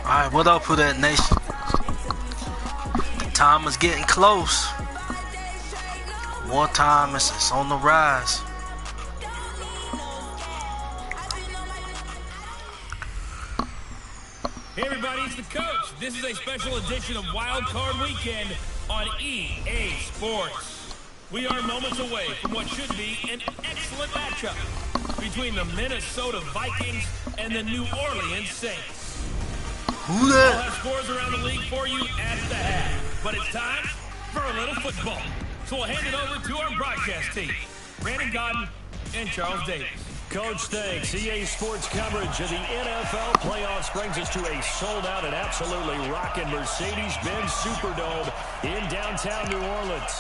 Alright, what up with that nation? Time is getting close. Wartime is on the rise. Hey everybody, it's the coach. This is a special edition of Wild Card Weekend on EA Sports. We are moments away from what should be an excellent matchup between the Minnesota Vikings and the New Orleans Saints. Who that? We'll have scores around the league for you at the half, but it's time for a little football. So we'll hand it over to our broadcast team, Brandon Godden and Charles Davis. Coach, thanks. EA Sports coverage of the NFL playoffs brings us to a sold-out and absolutely rocking Mercedes-Benz Superdome in downtown New Orleans.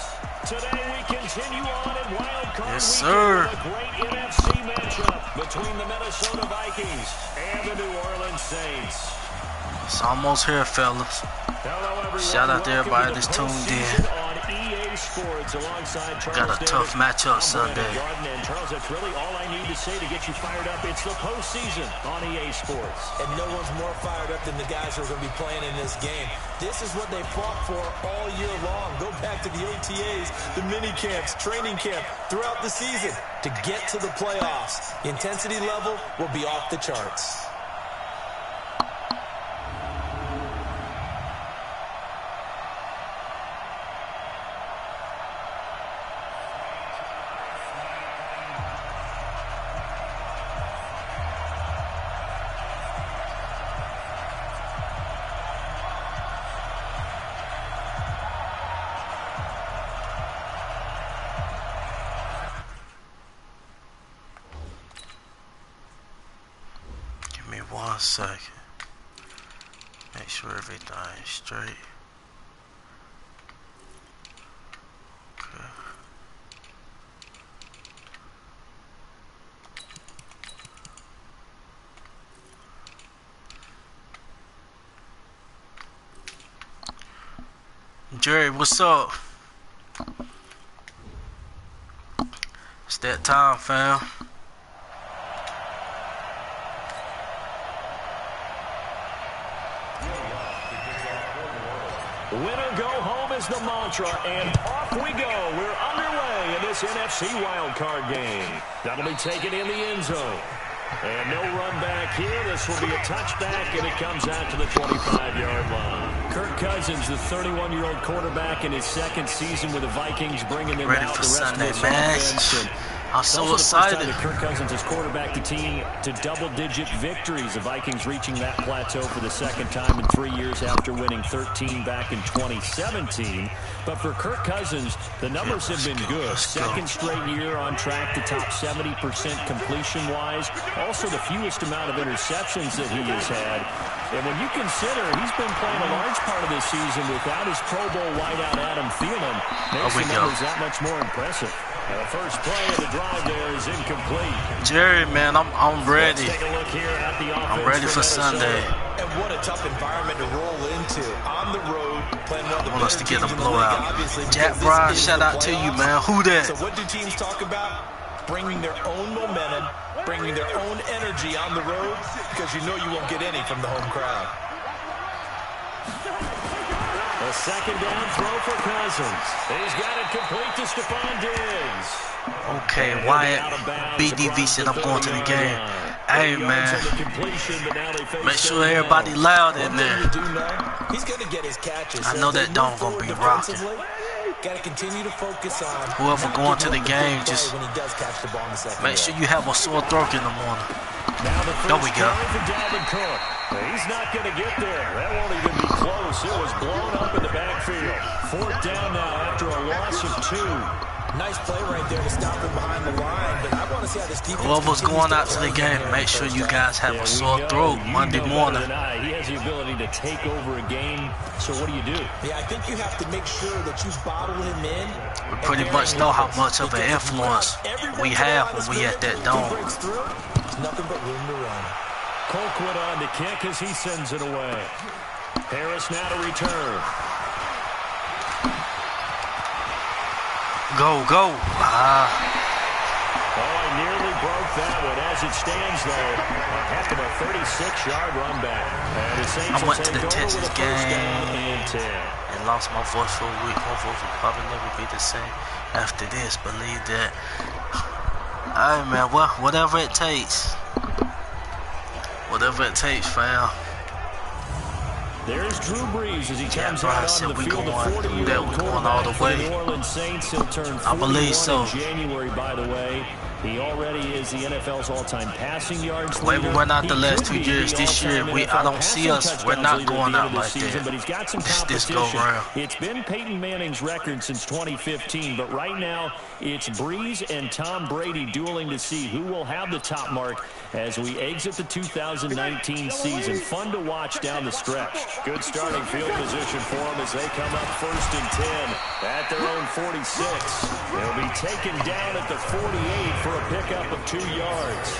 Today we continue on in Wild Card Weekend with a great NFC matchup between the Minnesota Vikings and the New Orleans Saints. It's almost here, fellas. Shout out to everybody that's tuned in. Got a tough matchup Sunday. And Charles, that's really all I need to say to get you fired up. It's the postseason on EA Sports. And no one's more fired up than the guys who are going to be playing in this game. This is what they fought for all year long. Go back to the OTAs, the mini camps, training camp, throughout the season to get to the playoffs. The intensity level will be off the charts. Give me 1 second. Make sure everything's straight. Okay. Jerry, what's up? It's that time, fam. Winner go home is the mantra, and off we go. We're underway in this NFC wildcard game. That'll be taken in the end zone. And no run back here. This will be a touchback, and it comes out to the 25-yard line. Kirk Cousins, the 31-year-old quarterback in his second season with the Vikings, bringing them Ready out for the rest Sunday, of this man. offense. I'm so excited. That Kirk Cousins has quarterbacked the team to double-digit victories. The Vikings reaching that plateau for the second time in 3 years after winning 13 back in 2017. But for Kirk Cousins, the numbers have been good. Second straight year on track to top 70% completion-wise. Also the fewest amount of interceptions that he has had. And when you consider he's been playing a large part of this season without his Pro Bowl wideout Adam Thielen, makes the numbers that much more impressive. And the first play of the drive there is incomplete. Jerry, man, I'm ready. Let's take a look here at the offense. I'm ready for Sunday. And what a tough environment to roll into. On the road, playing one of the I want us to get a teams in the blowout. league, obviously, Jack because Bryan, this is shout the out to you, playoffs. man. Who that? So what do teams talk about? Bringing their own momentum, bringing their own energy on the road, because you know you won't get any from the home crowd. A second down throw for Cousins. He's got it complete to Stephon Diggs. Okay, Wyatt, BDV said I'm going to the game. Hey, man, make sure everybody loud in there. He's going to get his catches. I know that dome going to be rocking. Got to continue to focus on Whoever going to the game, just make sure you have a sore throat in the morning. There we go. He's not going to get there. That won't even be close. It was blown up in the backfield. Fourth down now after a loss of 2. Nice play right there to stop him behind the line. But I want to see how this defense. Whoever's going out to the game, make sure you guys have a sore throat Monday morning. He has the ability to take over a game. So what do you do? Yeah, I think you have to make sure that you bottle him in. We pretty much know how much of an influence we have when we at that dome. There's nothing but room to run. Colquitt on to kick as he sends it away. Harris now to return. Go, go. Oh, I nearly broke that one. As it stands, though, a heck of a 36-yard run back. And the Saints I went to the Texas game and 10. and lost my voice for a week. My voice will probably never be the same after this. Believe that. Alright, man. Well, whatever it takes. Whatever it takes, fam. There's Drew Brees as he comes out onto the field. We're going all the way. New Orleans Saints, he'll turn 41 I believe so. in January, by the way. He already is the NFL's all-time passing yards The way leader. we went out the last 2 years, this year, I don't see us. We're not going out like that. But he's got some This go competition. round. It's been Peyton Manning's record since 2015, but right now it's Brees and Tom Brady dueling to see who will have the top mark as we exit the 2019 season. Fun to watch down the stretch. Good starting field position for them as they come up 1st and 10 at their own 46. They'll be taken down at the 48 for a pickup of 2 yards.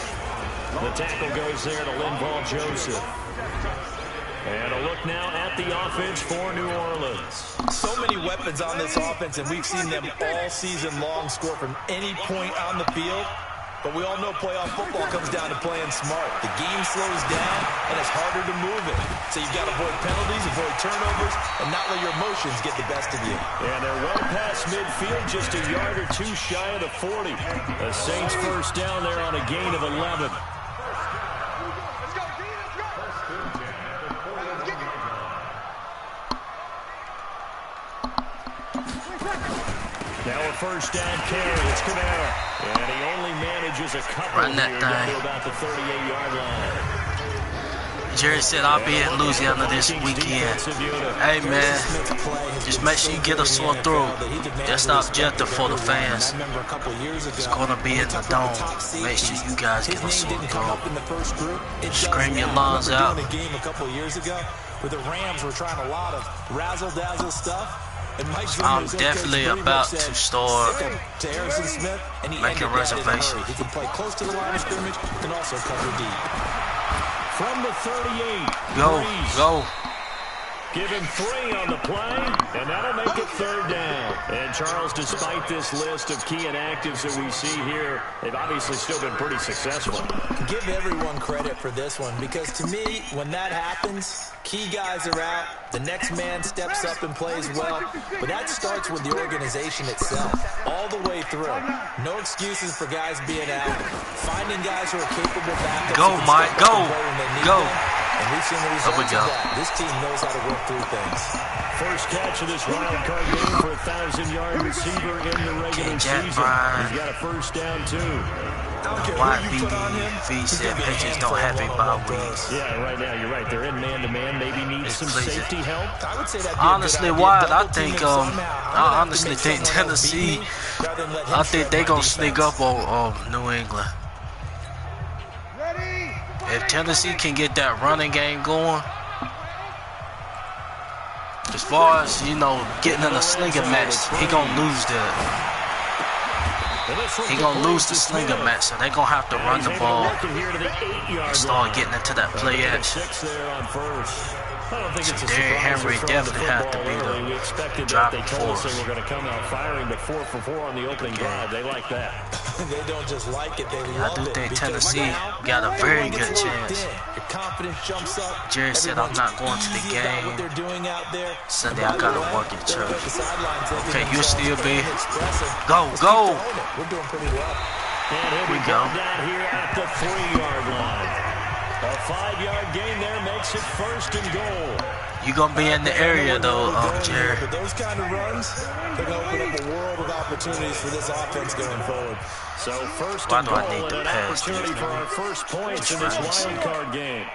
The tackle goes there to Linval Joseph. And a look now at the offense for New Orleans. So many weapons on this offense, and we've seen them all season long score from any point on the field. But we all know playoff football comes down to playing smart. The game slows down, and it's harder to move it. So you've got to avoid penalties, avoid turnovers, and not let your emotions get the best of you. And they're well past midfield, just a yard or two shy of the 40. The Saints first down there on a gain of 11. Now a first down carry. It's Kamara. And he only manages a couple Run that here down to thing. about the 38-yard line. Jerry said I'll be in Louisiana this weekend. Hey, man, just make sure you get a sore throat. That's the objective for the fans. It's going to be in the dome. Make sure you guys get a sore throat. Scream your lungs out. A game a couple years ago where the Rams were trying a lot of razzle-dazzle stuff. I'm definitely about to start to Harrison Smith, and he making reservations. He can play close to the line of scrimmage and also cover deep. From the 38, Go, Brees. go. Give him 3 on the play, and that'll make it 3rd down. And Charles, despite this list of key inactives that we see here, they've obviously still been pretty successful. Give everyone credit for this one, because to me, when that happens, key guys are out, the next man steps up and plays well, but that starts with the organization itself, all the way through. No excuses for guys being out, finding guys who are capable backups. Go, Mike, go, go. And we've seen the results of that. This team knows how to work through things. First catch of this wild card game for a 1,000-yard receiver in the regular season. He's got a first down, too. Why BDV said Patriots don't have a bye week. Yeah, right now, you're right. They're in man-to-man. Maybe need some safety help. I would say that honestly, Wyatt, I honestly think Tennessee, I think they're going to sneak up on New England. If Tennessee can get that running game going, as far as, you know, getting in a slinger match, he going to lose that. He going to lose the slinger match, so they're going to have to run the ball and start getting into that play action. So Derrick Henry definitely have to be the driving force. We're going to come out firing, but 4 for 4 on the opening drive. They like that. They don't just like it, they love it. I do think Tennessee got a very good chance. Your confidence jumps up. Jerry said I'm not going to the game. Sunday I got to work at church. Okay, you still be. Go, go. We're doing pretty well. And here we go. Down here at the 3-yard line. A 5-yard gain there makes it 1st and goal. You're going to be in the area, though, Jerry. But those kind of runs, they're going to open up a world of opportunities for this offense going forward. So 1st and goal, and an opportunity for our first points in this wild card game.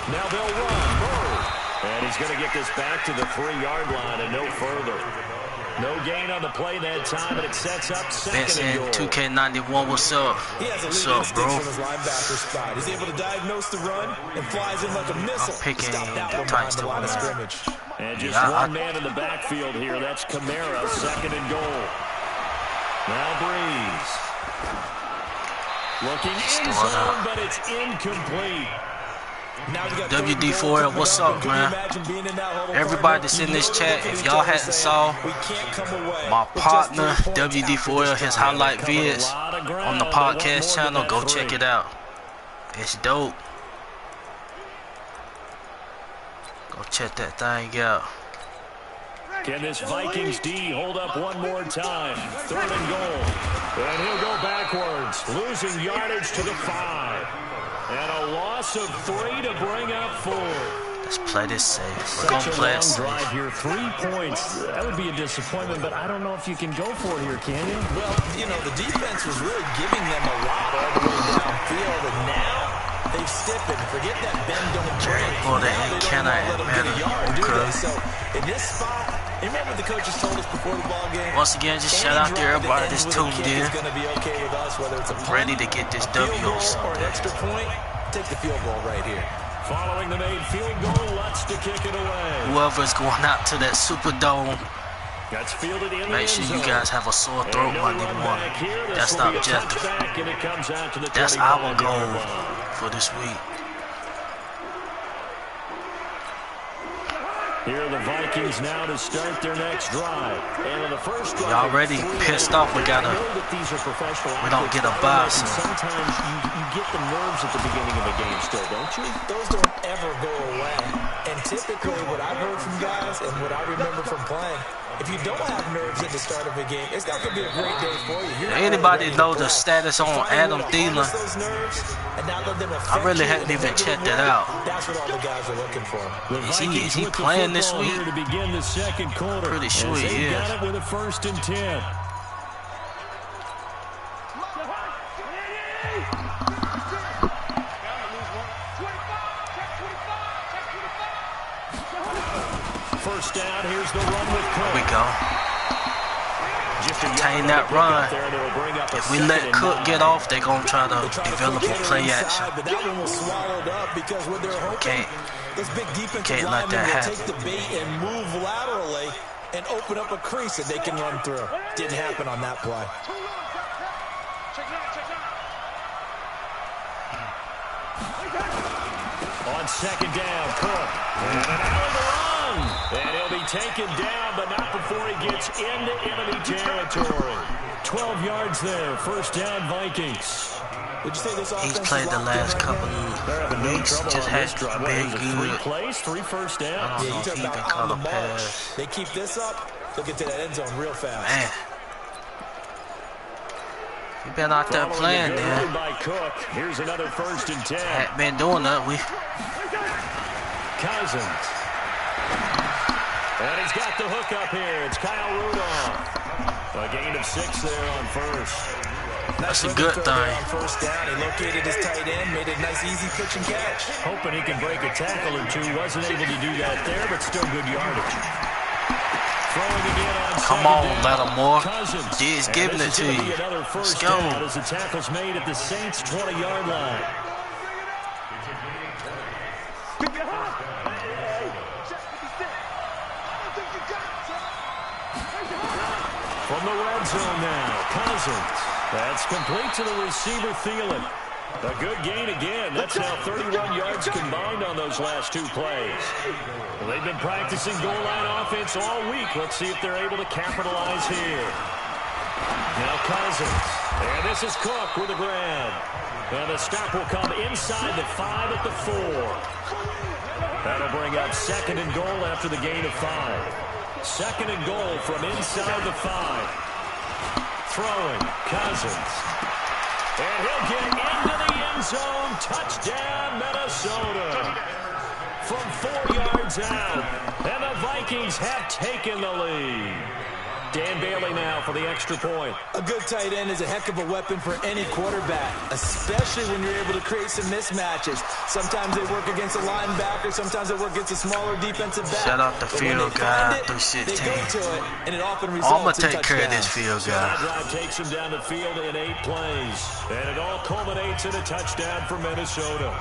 Now they'll run. And he's going to get this back to the 3-yard line and no further. No gain on the play that time, but it sets up 2nd and goal. 2K91, what's up? What's up, bro? He's able to diagnose the run and flies in like a missile. I'm picking the Titans to win. And just one man in the backfield here. That's Kamara, 2nd and goal. Now Brees. Looking in zone, but it's incomplete. WD4L, what's up, man? Everybody that's in this chat, if y'all hadn't saw my partner WD4L, his highlight vids on the podcast channel, go check it out. It's dope. Go check that thing out. Can this Vikings D hold up one more time? 3rd and goal. And he'll go backwards, losing yardage to the 5. And a loss of 3 to bring up 4. Let's play this safe. We're gonna play it safe. Drive here, 3 points. That would be a disappointment, but I don't know if you can go for it here, can you? Well, you know, the defense was really giving them a lot all the way downfield, and now they've stiffened. Forget that bend don't break. Well, they ain't can I admit it. So in this spot, remember the coaches told us before the ball game. Once again, just shout out to everybody that's tuned in. Ready to get this W on Sunday. Extra point, take the field goal right here. Following the made field goal, Lutz to kick it away. Whoever's going out to that Superdome, That's fielded in make sure you guys have a sore throat Monday morning. That's the objective. That's our goal for this week. Here are the Vikings now to start their next drive. And in the first drive, y'all already pissed off. We don't get a bye. So. Sometimes you get the nerves at the beginning of a game still, don't you? Those don't ever go away. And typically what I've heard from guys and what I remember from playing, if you don't have nerves at the start of a game, it's not going to be a great day for you. Anybody know the status on Adam Thielen? I really hadn't even checked it out. That's what all the guys are looking for. Is he playing this week? To begin the second quarter. Pretty sure he is. Got it with a 1st and 10. First down, here's the run with Cook. There we go. Contain that run. If we let Cook get off, they're going to try to develop a play action. Can't let that happen. Take the bait and move laterally and open up a crease that they can run through. Didn't happen on that play. On 2nd down, Cook. And out of the run. And he'll be taken down, but not before he gets into enemy territory. 12 yards there. 1st down, Vikings. Did you say this offense? He's played the last couple of weeks. Just has been good. 3 plays, 3 first downs. I don't know if he can call a pass. They keep this up, they'll get to that end zone real fast. Man. He been out there playing there. By Cook. Here's another 1st and 10. Hadn't been doing that. Cousins. And he's got the hook up here. It's Kyle Rudolph. A gain of 6 there on 1st. That's a good thing. First down, he located his tight end, made a nice easy pitch and catch. Hoping he can break a tackle or two. Wasn't able to do that there, but still good yardage. Throwing again on Come on, Lattimore. Cousins. He's giving it to you. Let's go. As the tackle's made at the Saints' 20-yard line. From the red zone now, Cousins. That's complete to the receiver, Thielen. A good gain again. That's now 31 yards combined on those last 2 plays. Well, they've been practicing goal line offense all week. Let's see if they're able to capitalize here. Now Cousins. And this is Cook with a grab. And the stop will come inside the 5 at the 4. That'll bring up 2nd and goal after the gain of 5. 2nd and goal from inside the 5. Throwing, Cousins. And he'll get into the end zone. Touchdown, Minnesota. From 4 yards out. And the Vikings have taken the lead. Dan Bailey now for the extra point. A good tight end is a heck of a weapon for any quarterback, especially when you're able to create some mismatches. Sometimes they work against a linebacker, sometimes they work against a smaller defensive back. Shout out the field guy, 316. I'm going to take care of this field guy. That drive takes him down the field in 8 plays. And it all culminates in a touchdown for Minnesota.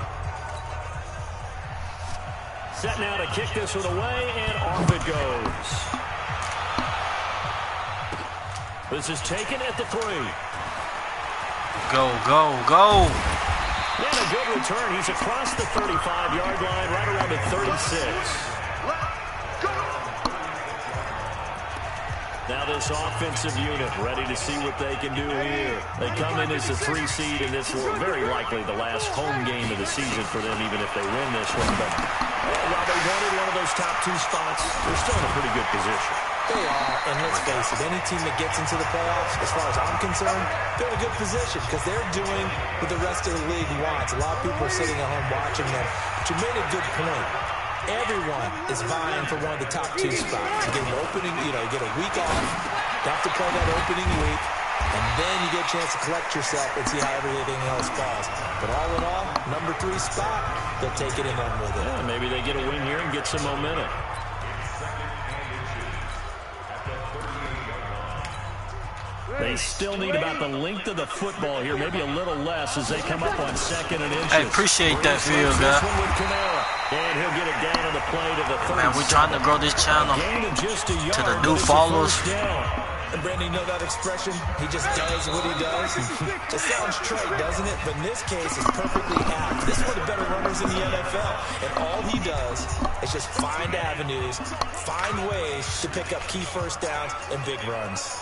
Set now to kick this one away, and off it goes. This is taken at the 3. Go, go, go. And a good return. He's across the 35-yard line, right around the 36. Now this offensive unit ready to see what they can do here. They come in as a 3 seed, and this will very likely the last home game of the season for them, even if they win this one. But while they wanted one of those top 2 spots, they're still in a pretty good position. They are, and let's face it, any team that gets into the playoffs, as far as I'm concerned, they're in a good position because they're doing what the rest of the league wants. A lot of people are sitting at home watching them. But you made a good point. Everyone is vying for one of the top 2 spots. You get an opening, you get a week off, you have to play that opening week, and then you get a chance to collect yourself and see how everything else falls. But all in all, number 3 spot, they'll take it and run with it. Yeah, maybe they get a win here and get some momentum. They still need about the length of the football here, maybe a little less as they come up on 2nd and inches. Hey, appreciate that field, guy. And he'll get it down on the play to the 30. Man, we're trying to grow this channel to the new followers. And Brandon, you know that expression? He just does what he does. It sounds trite, doesn't it? But in this case, it's perfectly apt. This is one of the better runners in the NFL. And all he does is just find avenues, find ways to pick up key first downs and big runs.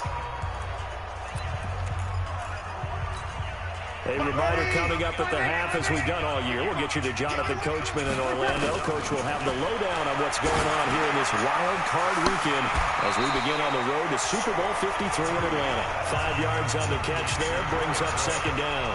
A reminder coming up at the half, as we've done all year. We'll get you to Jonathan Coachman in Orlando. Coach will have the lowdown on what's going on here in this wild card weekend as we begin on the road to Super Bowl 53 in Atlanta. 5 yards on the catch there, brings up 2nd down.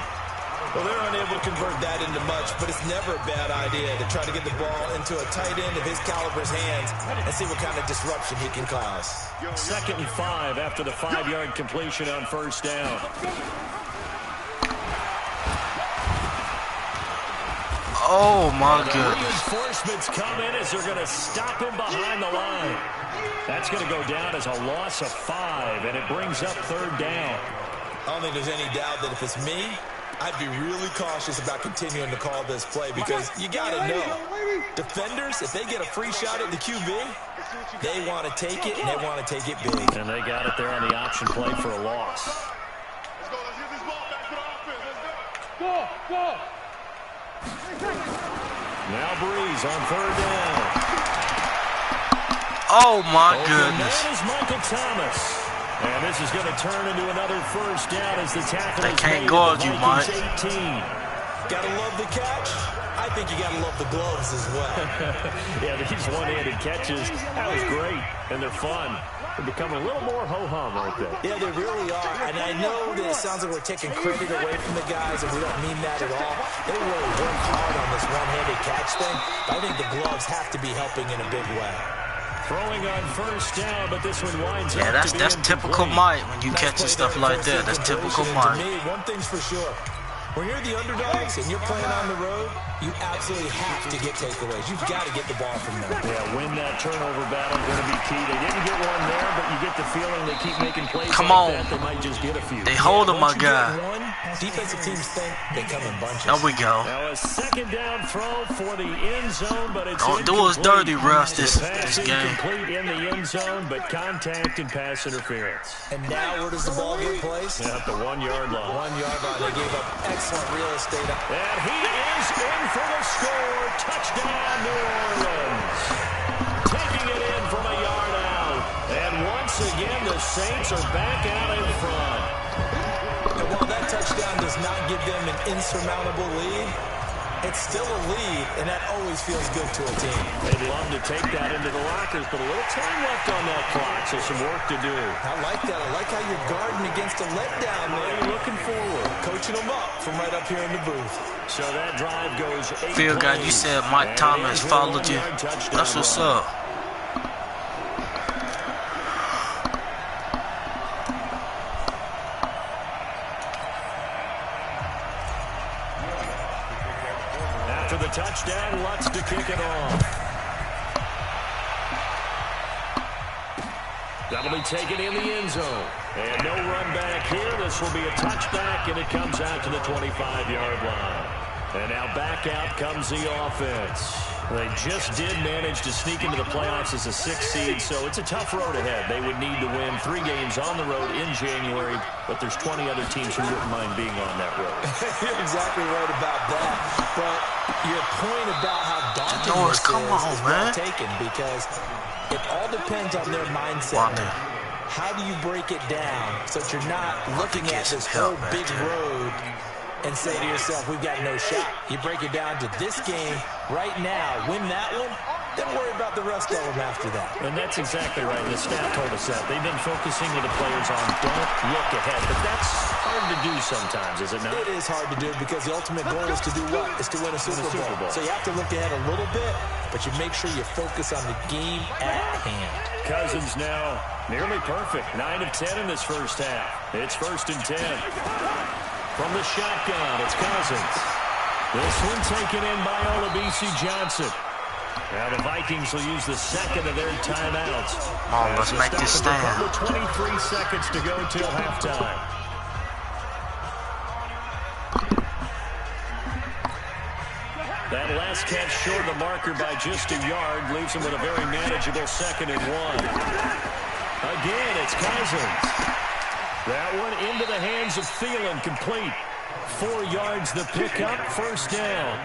Well, they're unable to convert that into much, but it's never a bad idea to try to get the ball into a tight end of his caliber's hands and see what kind of disruption he can cause. 2nd and 5 after the 5-yard completion on 1st down. Oh, my goodness. Reinforcements come in as they're going to stop him behind the line. That's going to go down as a loss of 5, and it brings up 3rd down. I don't think there's any doubt that if it's me, I'd be really cautious about continuing to call this play because you got to know, defenders, if they get a free shot at the QB, they want to take it, and they want to take it big. And they got it there on the option play for a loss. Let's go. Let's get this ball back to the offense. Let's go. Go. Now Breeze on 3rd down. Oh, my goodness. That is Michael Thomas. And this is going to turn into another 1st down as the tackle They is can't made guard at you, the Mike. Vikings 18. Gotta love the catch. I think you gotta love the gloves as well. Yeah, these one-handed catches, that was great, and they're fun. They're becoming a little more ho-hum, aren't they? Yeah, they really are. And I know that it sounds like we're taking credit away from the guys, and we don't mean that at all. They really work hard on this one-handed catch thing. But I think the gloves have to be helping in a big way. Throwing on 1st down, but this one winds up Yeah, that's typical Mike when you catching stuff like that. That's typical Mike. To me, one thing's for sure. When you're the underdogs and you're playing on the road, you absolutely have to get takeaways. You've got to get the ball from them. Yeah, win that turnover battle is going to be key. They didn't get one there, but you get the feeling they keep making plays Come like on. that. They might just get a few. They hold him, my guy. One, defensive teams think they come in bunches. There we go. Now a 2nd down throw for the end zone, but it's Don't do us dirty, refs, this game. Incomplete in the end zone, but contact and pass interference. And now where does the ball get placed? At the 1-yard line. 1-yard line. They gave up excellent real estate. And he is in for the score. Touchdown, New Orleans. Taking it in from a yard out. And once again, the Saints are back out in front. And while that touchdown does not give them an insurmountable lead, it's still a lead, and that always feels good to a team. They'd love to take that into the lockers, but a little time left on that clock, so some work to do. I like that. I like how you're guarding against a letdown there. You're looking forward. Coaching them up from right up here in the booth. So that drive goes 8 Phil, guy, you said Mike Thomas followed you. That's what's up. After the touchdown, Lutz to kick it off. That'll be taken in the end zone. And no run back here. This will be a touchback, and it comes out to the 25-yard line. And now back out comes the offense. They just did manage to sneak into the playoffs as a 6th seed, so it's a tough road ahead. They would need to win 3 games on the road in January, but there's 20 other teams who wouldn't mind being on that road. You're exactly right about that. But your point about how daunting Norris, this come on, is man. well taken, because it all depends on their mindset. How do you break it down so that you're not looking at this whole big road and say to yourself, we've got no shot? You break it down to this game right now, win that one, then worry about the rest of them after that. And that's exactly right. The staff told us that. They've been focusing with the players on don't look ahead. But that's hard to do sometimes, is it not? It is hard to do because the ultimate goal is to do what? Is to win a Super Bowl. So you have to look ahead a little bit, but you make sure you focus on the game at hand. Cousins now nearly perfect. 9 of 10 in this first half. It's 1st and 10. From the shotgun, it's Cousins. This one taken in by Olabisi Johnson. Now the Vikings will use the second of their timeouts. Come on, let's make this stand. 23 seconds to go till halftime. That last catch short of the marker by just a yard leaves him with a very manageable 2nd and 1. Again, it's Cousins. That one into the hands of Thielen, complete. 4 yards the pickup, 1st down.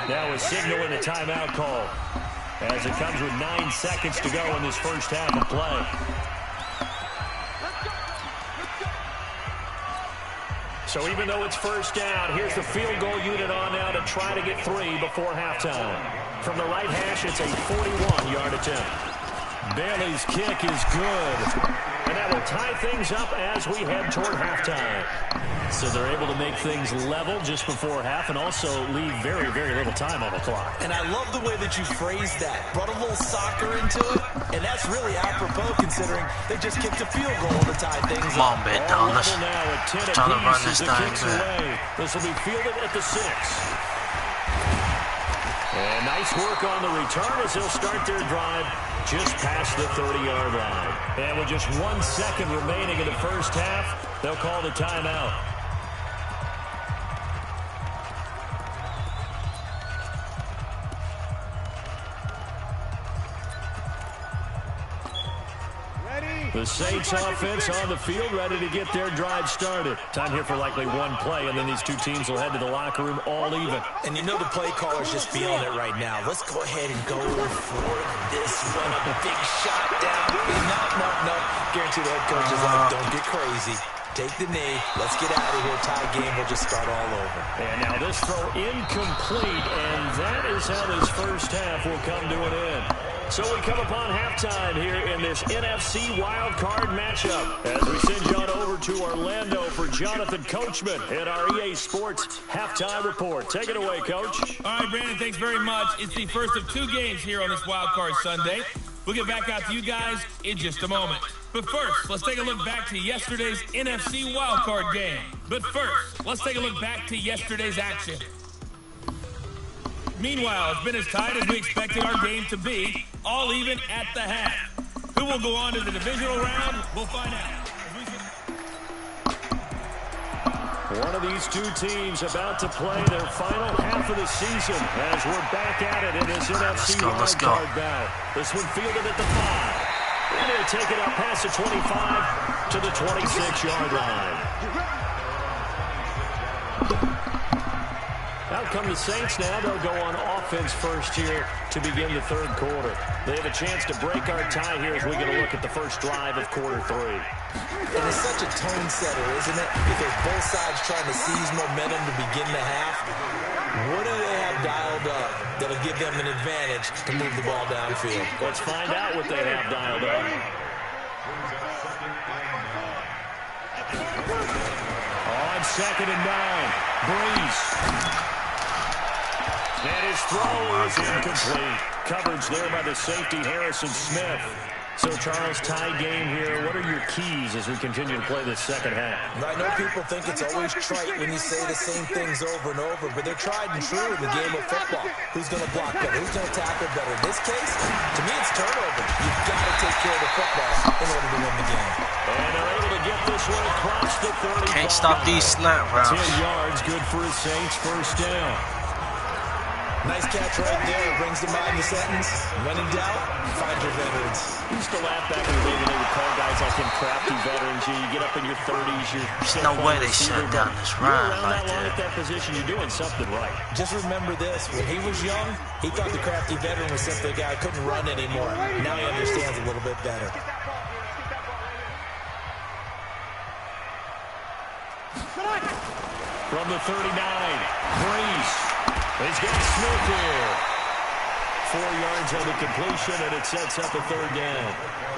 Now a signal and a timeout call as it comes with 9 seconds to go in this first half of play. So even though it's 1st down, here's the field goal unit on now to try to get 3 before halftime. From the right hash, it's a 41-yard attempt. Bailey's kick is good. And that will tie things up as we head toward halftime. So they're able to make things level just before half and also leave very, very little time on the clock. And I love the way that you phrased that. Brought a little soccer into it, and that's really apropos considering they just kicked a field goal to tie things up. Come on, bit, dog. Let's try to run this thing back. This will be fielded at the 6. And nice work on the return as they'll start their drive just past the 30-yard line. And with just 1 second remaining in the first half, they'll call the timeout. The Saints offense on the field, ready to get their drive started. Time here for likely 1 play, and then these 2 teams will head to the locker room all even. And you know the play caller's just feeling it right now. Let's go ahead and go for this one. A big shot down. No. Guarantee the head coach is like, don't get crazy. Take the knee. Let's get out of here. Tie game. We'll just start all over. And now this throw incomplete, and that is how this first half will come to an end. So we come upon halftime here in this NFC Wild Card matchup as we send you on over to Orlando for Jonathan Coachman at our EA Sports Halftime Report. Take it away, Coach. All right, Brandon, thanks very much. It's the first of 2 games here on this Wild Card Sunday. We'll get back out to you guys in just a moment. But first, let's take a look back to yesterday's NFC Wild Card game. But first, let's take a look back to yesterday's action. Meanwhile, it's been as tight as we expected our game to be, all even at the half. Who will go on to the divisional round? We'll find out. One of these 2 teams about to play their final half of the season as we're back at it in this NFC Wild Card bout. This one fielded at the 5. They're going to take it up past the 25 to the 26-yard line. Out come the Saints now. They'll go on offense first here to begin the 3rd quarter. They have a chance to break our tie here as we get a look at the first drive of quarter 3. And it's such a tone setter, isn't it? Because both sides trying to seize momentum to begin the half. What do they have dialed up that'll give them an advantage to move the ball downfield? Let's find out what they have dialed up. On 2nd and 9, Breeze. And his throw is incomplete. Coverage there by the safety, Harrison Smith. So, Charles, tie game here. What are your keys as we continue to play this second half? I know people think it's always trite when you say the same things over and over, but they're tried and true in the game of football. Who's going to block better? Who's going to tackle better? In this case, to me, it's turnover. You've got to take care of the football in order to win the game. And they're able to get this one across approach the 35. Can't stop these slant routes. 10 yards, good for his Saints, first down. Nice catch right there. Brings to mind the sentence. When in doubt, find your veterans. I used to laugh back in the day when they would call guys like him crafty veterans. You get up in your 30s, There's no way they shut down this run like that. At that position, you're doing something right. Just remember this. When he was young, he thought the crafty veteran was simply a guy who couldn't run anymore. Now he understands a little bit better. From the 39, Breeze. He's got Smith here. 4 yards on the completion, and it sets up a third down.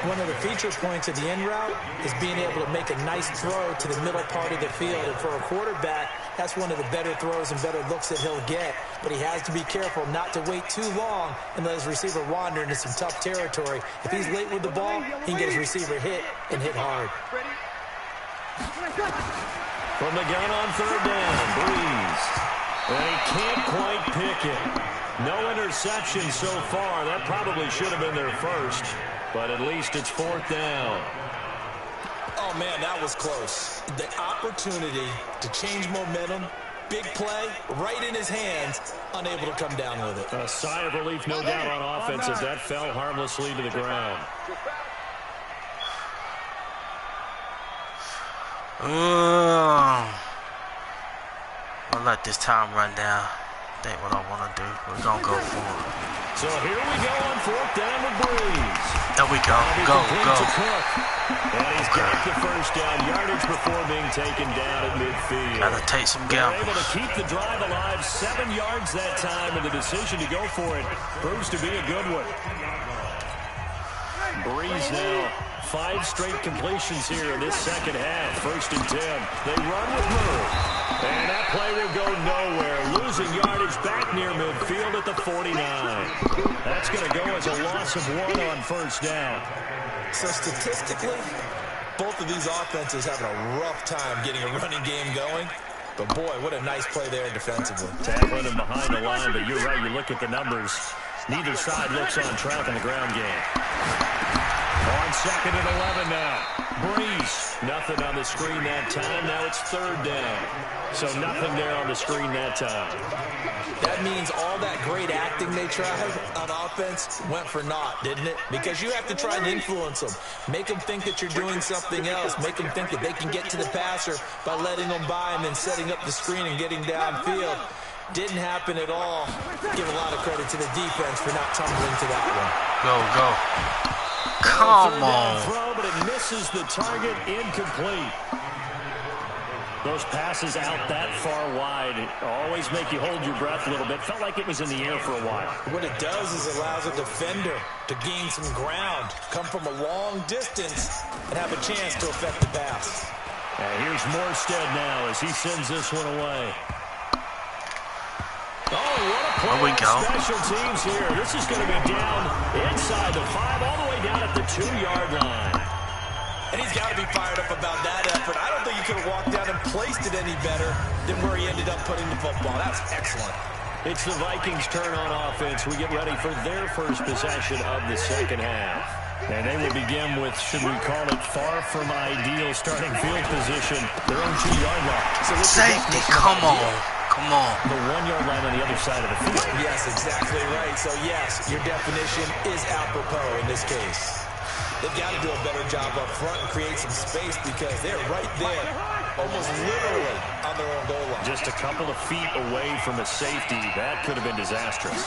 One of the feature points of the end route is being able to make a nice throw to the middle part of the field. And for a quarterback, that's one of the better throws and better looks that he'll get. But he has to be careful not to wait too long and let his receiver wander into some tough territory. If he's late with the ball, he can get his receiver hit and hit hard. From the gun on third down, Breeze. And he can't quite pick it. No interception so far. That probably should have been their first, but at least it's fourth down. Oh, man, that was close. The opportunity to change momentum, big play, right in his hands, unable to come down with it. A sigh of relief, no doubt, on offense as that fell harmlessly to the ground. I'll let this time run down. Think what I want to do. We're going to go for it. So here we go on fourth down with Breeze. There we go. Go. And he's got the first down. Yardage before being taken down at midfield. Gotta take some gambles. Able to keep the drive alive. 7 yards that time, and the decision to go for it proves to be a good one. Breeze now. 5 straight completions here in this second half. First and 10. They run with Murray. And that play will go nowhere. Losing yardage back near midfield at the 49. That's going to go as a loss of 1 on first down. So statistically, both of these offenses having a rough time getting a running game going. But boy, what a nice play there defensively. Tackling him behind the line, but you're right. You look at the numbers. Neither side looks on track in the ground game. On second and 11 now. Breeze. Nothing on the screen that time. Now it's third down. So nothing there on the screen that time. That means all that great acting they tried on offense went for naught, didn't it? Because you have to try and influence them. Make them think that you're doing something else. Make them think that they can get to the passer by letting them by and then setting up the screen and getting downfield. Didn't happen at all. Give a lot of credit to the defense for not tumbling to that one. Go. Come on. Throw, but it misses the target, incomplete. Those passes out that far wide always make you hold your breath a little bit. Felt like it was in the air for a while. What it does is allows a defender to gain some ground, come from a long distance, and have a chance to affect the pass. And here's Morstead now as he sends this one away. Oh, what a play on special teams here. This is going to be down inside the 5, all the way down at the 2-yard line. And he's got to be fired up about that effort. I don't think he could have walked down and placed it any better than where he ended up putting the football. That's excellent. It's the Vikings' turn on offense. We get ready for their first possession of the second half. And they will begin with, should we call it, far from ideal starting field position, their own 2-yard line. So safety, come on. Come on. The 1-yard line on the other side of the field. Yes, exactly right. So, yes, your definition is apropos in this case. They've got to do a better job up front and create some space because they're right there, almost literally on their own goal line. Just a couple of feet away from a safety. That could have been disastrous.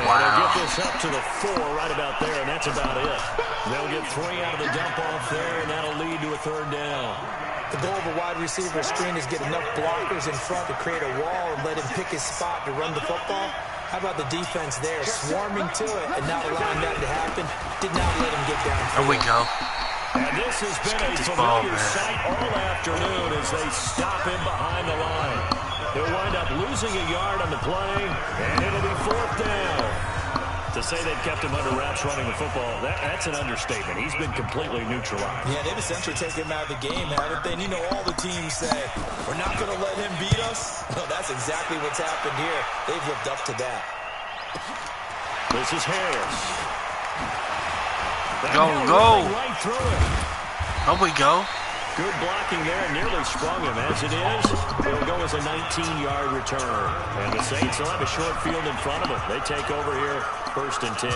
Wow. They'll get this up to the 4 right about there, and that's about it. They'll get 3 out of the dump-off there, and that'll lead to a third down. The goal of a wide receiver screen is get enough blockers in front to create a wall and let him pick his spot to run the football. How about the defense there, swarming to it and not allowing that to happen? Did not let him get down. There we go. And this has been a familiar sight all afternoon as they stop him behind the line. He'll wind up losing a yard on the play, and it'll be fourth down. To say they've kept him under wraps running the football, that's an understatement. He's been completely neutralized. Yeah, they've essentially taken him out of the game, haven't they? And you know all the teams say, we're not going to let him beat us. Well, that's exactly what's happened here. They've lived up to that. This is Harris. Go. Right through it. There we go. Good blocking there, nearly sprung him. As it is, it'll go as a 19-yard return. And the Saints will have a short field in front of them. They take over here, 1st and 10.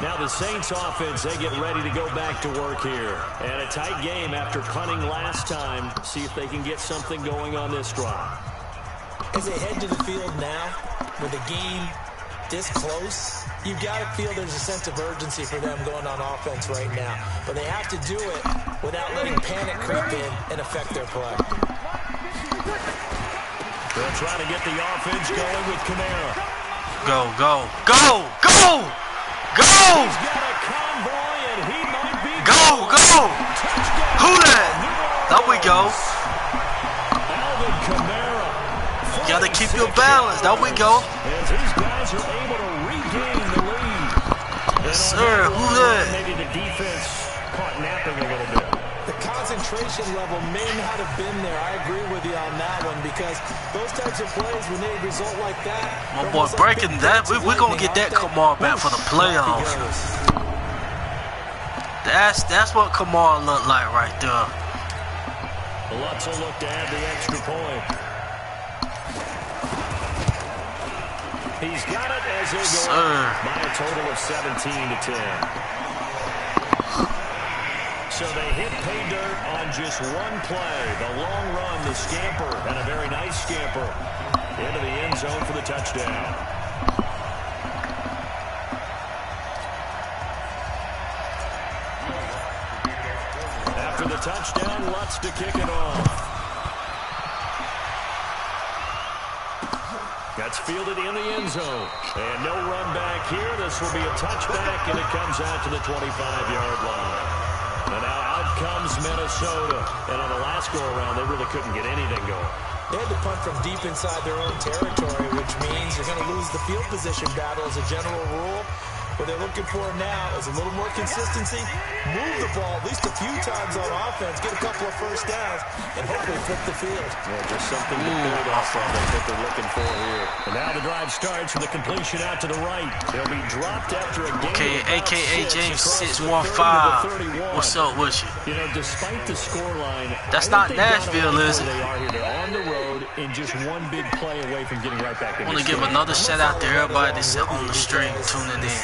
Now the Saints offense, they get ready to go back to work here. And a tight game after punting last time. See if they can get something going on this drive. As they head to the field now, with the game this close, you've got to feel there's a sense of urgency for them going on offense right now. But they have to do it without letting panic creep in and affect their play. They'll try to get the offense going with Kamara. Go, go, go, go! Go! He's got a convoy, and he might be Go, go! Who that? There we go. Alvin Kamara. You gotta keep your balance. There we go. As these guys are able to regain the lead. Yes, sir. Who that? Maybe the defense caught napping a little bit. The concentration level may not have been there. I agree with you on that one because those types of plays, when they result like that. My boy breaking that. We're going to get that Kamar back for the playoffs. That's what Kamar looked like right there. Lutz will look to add the extra point. He's got it as they go by a total of 17-10. So they hit pay dirt on just one play. The long run, the scamper, and a very nice scamper into the end zone for the touchdown. After the touchdown, Lutz to kick it off. That's fielded in the end zone. And no run back here. This will be a touchback, and it comes out to the 25-yard line. And now out comes Minnesota. And on the last go-around, they really couldn't get anything going. They had to punt from deep inside their own territory, which means you're going to lose the field position battle as a general rule. What they're looking for now is a little more consistency, move the ball at least a few times on offense, get a couple of first downs, and hopefully flip the field. Yeah, just something to build off of. That's what they're looking for here. And now the drive starts with the completion out to the right. They'll be dropped after a game. Okay, a.k.a. James 615. What's up with you? You know, despite the scoreline, that's not Nashville, is it? They are here. They're on the road and just one big play away from getting right back in. I want to give another shout out to everybody that's on the stream tuning in.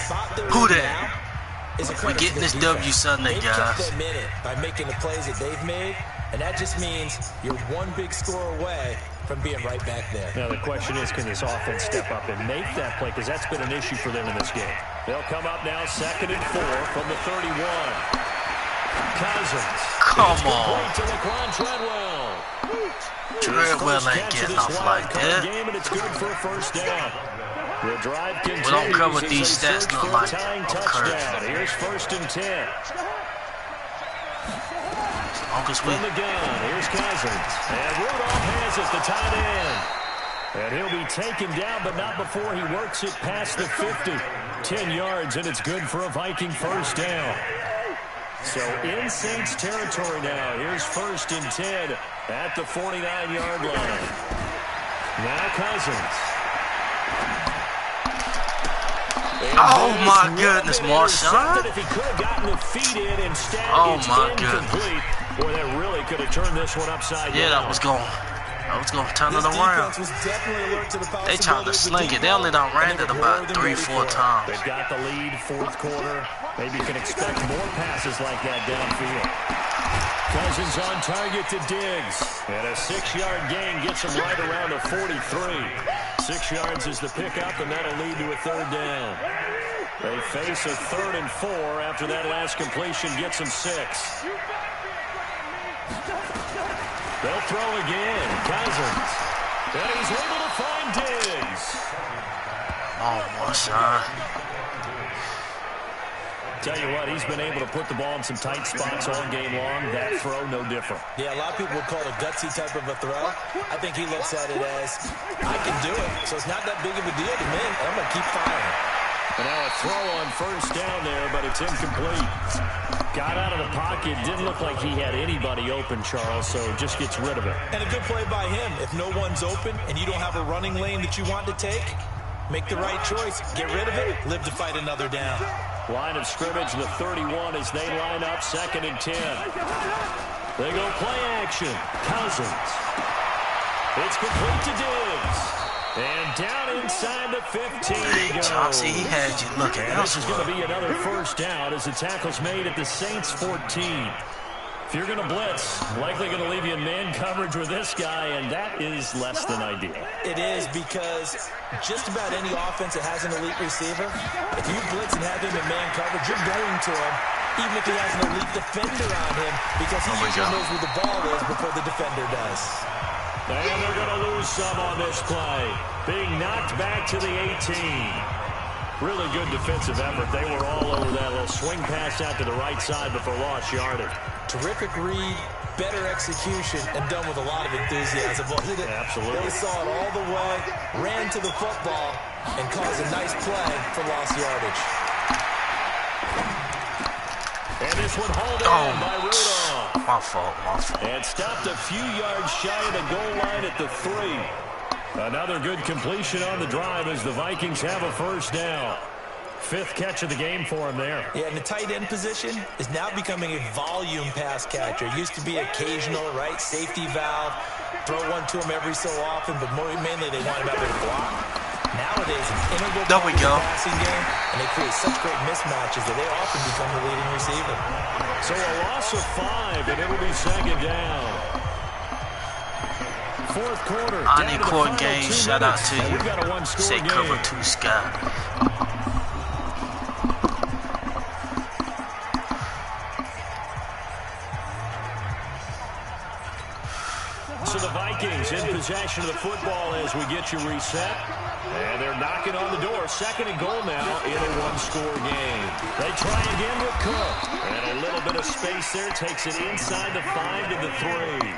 Who that? We're getting this W Sunday, guys. They've kept them in it by making the plays that they've made, and that just means you're one big score away from being right back there. Now the question is, can this offense step up and make that play? Because that's been an issue for them in this game. They'll come up now 2nd and 4 from the 31. Cousins. Come on. To Laquan Treadwell. Treadwell ain't getting off like that. Game, and it's good for a first down. The drive continues. We don't cover these stats not like touchdown. Here's 1st and 10. From the gun, here's Cousins. And Rudolph has it, the tight end. And he'll be taken down, but not before he works it past the 50. 10 yards, and it's good for a Viking first down. So in Saints territory now. Here's 1st and 10 at the 49-yard line. Now Cousins. Oh my goodness, Marshawn. Oh my goodness. Boy, that really could have turned this one upside down. Yeah, that was going to turn it around. They trying to sling it. They only done ran it about 3-4 times. They've got the lead, 4th quarter. Maybe you can expect more passes like that downfield. Cousins on target to Diggs. And a 6-yard gain gets him right around a 43. 6 yards is the pickup, and that'll lead to a 3rd down. They face a 3rd and 4 after that last completion gets them 6. They'll throw again. Cousins. And he's able to find Diggs. Oh, my son. Tell you what, he's been able to put the ball in some tight spots all game long. That throw, no different. Yeah, a lot of people would call it a gutsy type of a throw. I think he looks at it as, I can do it. So it's not that big of a deal to me. I'm going to keep firing. And now a throw on 1st down there, but it's incomplete. Got out of the pocket. Didn't look like he had anybody open, Charles, so just gets rid of it. And a good play by him. If no one's open and you don't have a running lane that you want to take, make the right choice. Get rid of it. Live to fight another down. Line of scrimmage, the 31 as they line up 2nd and 10. They go play action. Cousins. It's complete to Diggs. And down inside the 15 he goes. Chauncey, he had you looking and this is elsewhere. going to be another first down as the tackle's made at the Saints 14. If you're going to blitz, likely going to leave you in man coverage with this guy, and that is less than ideal. It is, because just about any offense that has an elite receiver, if you blitz and have him in man coverage, you're going to him, even if he has an elite defender on him, because he usually knows where the ball is before the defender does. And they're going to lose some on this play, being knocked back to the 18. Really good defensive effort. They were all over that little swing pass out to the right side before lost yardage. Terrific read, better execution, and done with a lot of enthusiasm, wasn't it? Absolutely. They saw it all the way, ran to the football, and caused a nice play for lost yardage. And this one hauled in by Rudolph. My fault. And stopped a few yards shy of the goal line at the 3. Another good completion on the drive as the Vikings have a first down. 5th catch of the game for him there. Yeah, and the tight end position is now becoming a volume pass catcher. It used to be occasional, right? Safety valve, throw one to him every so often, but mainly they want him out there to block. Nowadays, an integral part of the passing game, and they create such great mismatches that they often become the leading receiver. So a loss of 5, and it'll be 2nd down. 4th quarter. I need court game. Shout out to you. We've got a one-score Say game. cover 2 Scott. So the Vikings in possession of the football as we get you reset. And they're knocking on the door. 2nd and goal now in a one-score game. They try again with Cook. And a little bit of space there. Takes it inside the 5 to the 3.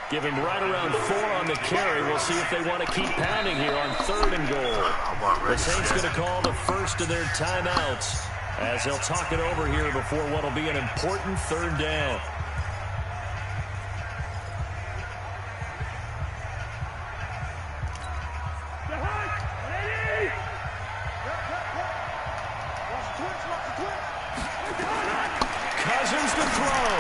Give him right around 4 on the carry. We'll see if they want to keep pounding here on 3rd and goal. The Saints going to call the first of their timeouts as they'll talk it over here before what will be an important 3rd down. Cousins to throw.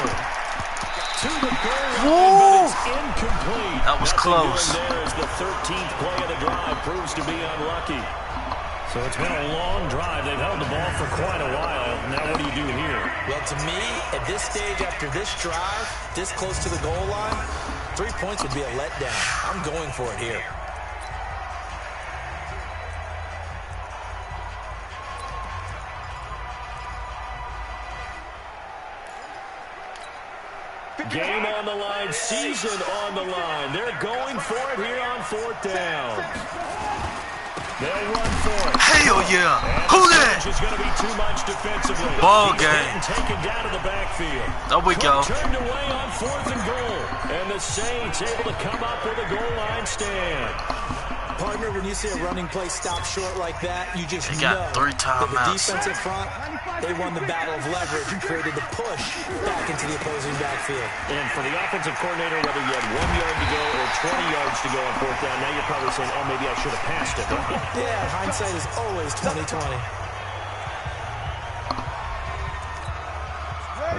To the goal line, but it's incomplete. That was close. There as the 13th play of the drive proves to be unlucky. So it's been a long drive. They've held the ball for quite a while. Now what do you do here? Well, to me, at this stage after this drive, this close to the goal line, 3 points would be a letdown. I'm going for it here. Game on the line, season on the line. They're going for it here on 4th down. They'll run for it. Hell yeah. Who that? It's going to be too much defensively. Ball He's game. Taken down to the backfield. There we go. Turned away on 4th and goal. And the Saints able to come up with a goal line stand. Partner, when you see a running play stop short like that, you just They know got 3 that timeouts. the defensive front, they won the battle of leverage and created the push back into the opposing backfield. And for the offensive coordinator, whether you had 1 yard to go or 20 yards to go on 4th down, now you're probably saying, oh, maybe I should have passed it. Yeah, hindsight is always 20/20.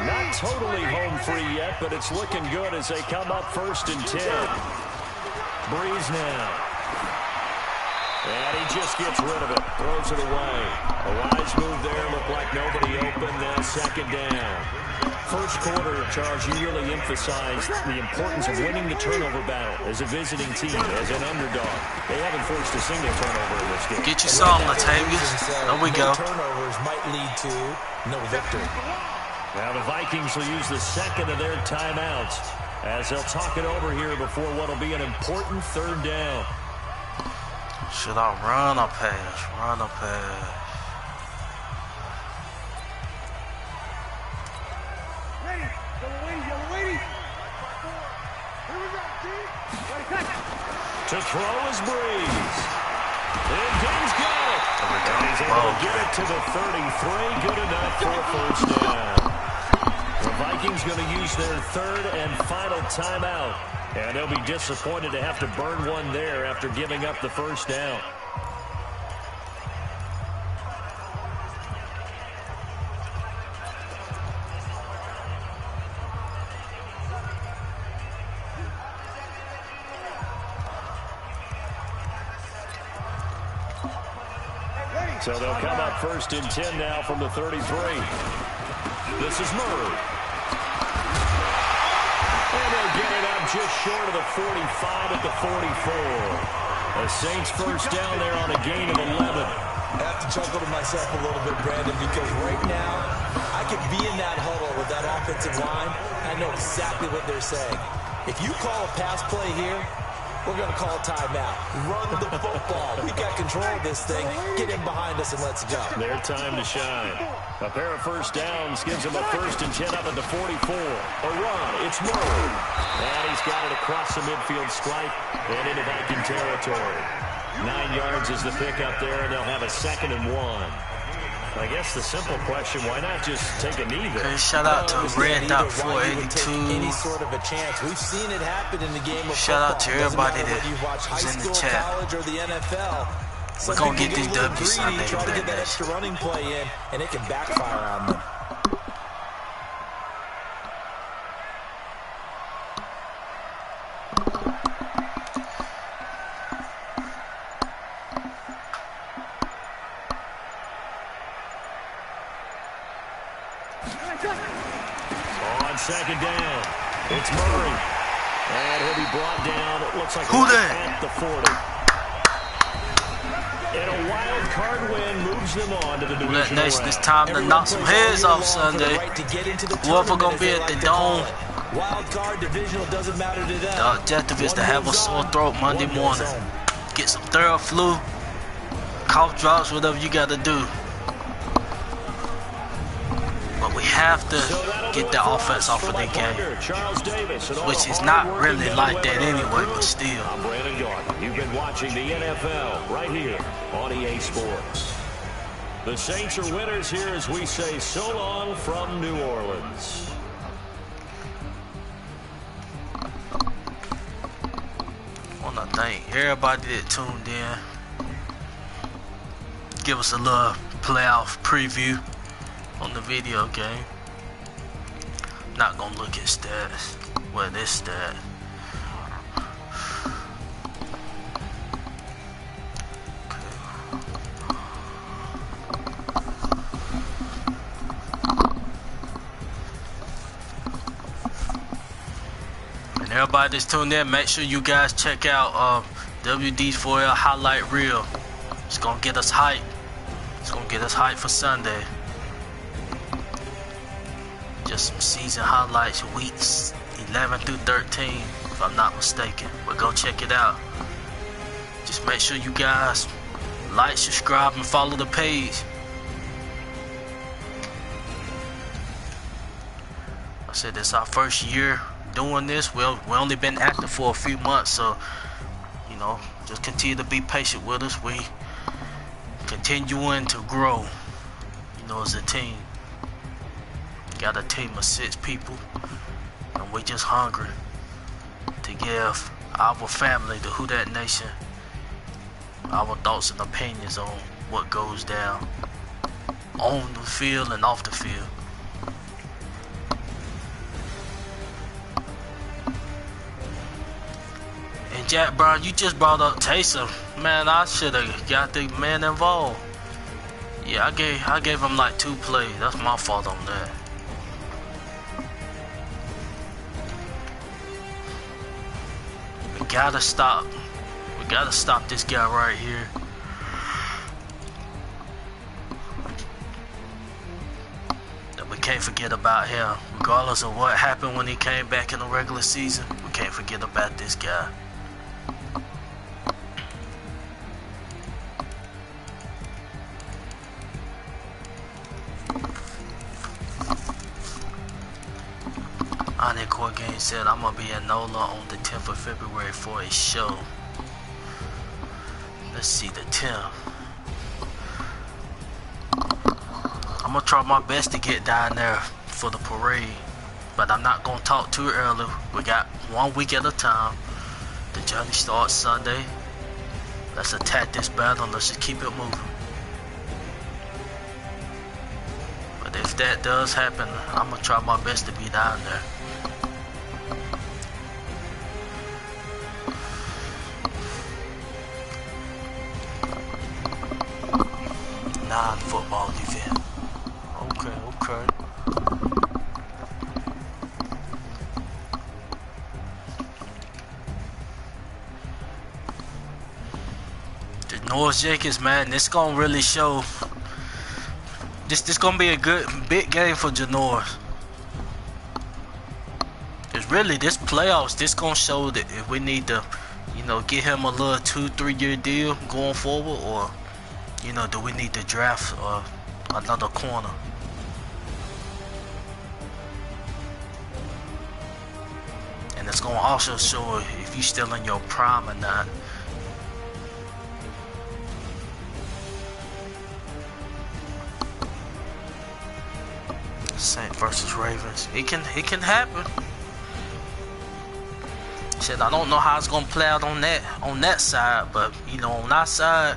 Not totally home free yet, but it's looking good as they come up 1st and 10. Breeze now. And he just gets rid of it. Throws it away. A wise move there. Looked like nobody open. Now 2nd down. First quarter, Charles, you really emphasized the importance of winning the turnover battle as a visiting team, as an underdog. They haven't forced a single turnover in this game. Get you some, Latavius. There we go. Turnovers might lead to no victory. Now the Vikings will use the 2nd of their timeouts as they'll talk it over here before what will be an important 3rd down. Should I run or pass? Run or pass? To throw is Breeze. And Diggs got it. And he's able to get it to the 33. Good enough for a first down. The Vikings going to use their 3rd and final timeout. And they'll be disappointed to have to burn one there after giving up the first down. So they'll come up 1st and 10 now from the 33. This is Murray. And they'll get it up just short of the 45 at the 44. The Saints first down there on a gain of 11. I have to chuckle to myself a little bit, Brandon, because right now I could be in that huddle with that offensive line. I know exactly what they're saying. If you call a pass play here, we're going to call a timeout. Run the football. We got control of this thing. Get in behind us and let's go. Their time to shine. A pair of first downs gives them a 1st and 10 up at the 44. A run. It's Murray. And he's got it across the midfield stripe and into Viking territory. 9 yards is the pickup there, and they'll have a 2nd and 1. I guess the simple question, why not just take a knee there? Okay, shout out to Red Dot 482. Any sort of a chance. We've seen it happen in the game of Shout out to football. everybody Doesn't matter that whether you watch high was in the school, chat. college, or the NFL. We're going to get these a little W's greedy, Sunday. try to get that extra running play in, and it can backfire on them. On 2nd down, it's Murray. And he'll be brought down, it looks like Who right that? at the 40. And a wild card win moves them on to the divisional That nation, round. it's time to knock some heads off Sunday. Whoever gonna be at the dome, Wild card, divisional, doesn't matter to them. the objective is to have a sore throat Monday morning. Get some thorough flu, cough drops, whatever you gotta do. But we have to get the offense off of the game, which is not really like that anyway, but still. I'm Brandon Gardner. You've been watching the NFL right here on EA Sports. The Saints are winners here as we say so long from New Orleans. I want to thank everybody that tuned in. Give us a little playoff preview on the video game. Not gonna look at stats. Well, this stat. And everybody that's tuned in, make sure you guys check out WD4L highlight reel. It's gonna get us hyped. It's gonna get us hyped for Sunday. Just some season highlights, weeks 11 through 13, if I'm not mistaken. But go check it out. Just make sure you guys like, subscribe, and follow the page. I said this is our first year doing this. We only been active for a few months, so you know, just continue to be patient with us. We continuing to grow, you know, as a team. Got a team of 6 people, and we just hungry to give our family, the Who Dat Nation, our thoughts and opinions on what goes down on the field and off the field. And Jack Brown, you just brought up Taysom. Man, I should have got the man involved. Yeah, I gave him like 2 plays. That's my fault on that. We gotta stop this guy right here. We can't forget about him. Regardless of what happened when he came back in the regular season, we can't forget about this guy. Core Game said I'm gonna be in NOLA on the 10th of February for a show. Let's see, the 10th. I'm gonna try my best to get down there for the parade, but I'm not gonna talk too early. We got 1 week at a time. The journey starts Sunday. Let's attack this battle. Let's just keep it moving. But if that does happen, I'm gonna try my best to be down there. non-football event. Okay. The North Yankees, man, this gonna really show. This gonna be a good big game for Janor. It's really this playoffs. This gonna show that if we need to, get him a little 2-3 year deal going forward, or do we need to draft another corner? And it's gonna also show if you still in your prime or not. Saints versus Ravens. It can happen. Shit, I don't know how it's gonna play out on that side, but on our side,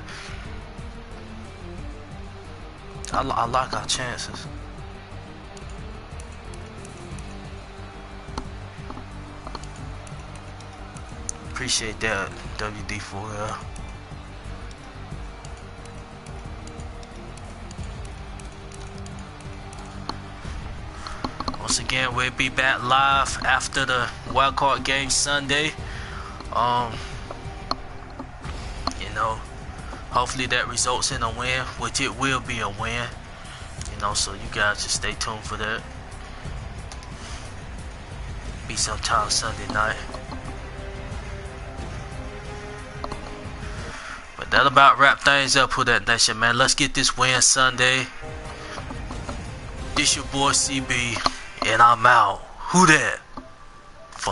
I like our chances. Appreciate that, WD4L. Once again, we'll be back live after the wildcard game Sunday. Hopefully that results in a win, which it will be a win. So you guys just stay tuned for that. Be sometime Sunday night. But that about wrap things up for that nation, man. Let's get this win Sunday. This your boy CB. And I'm out. Who that?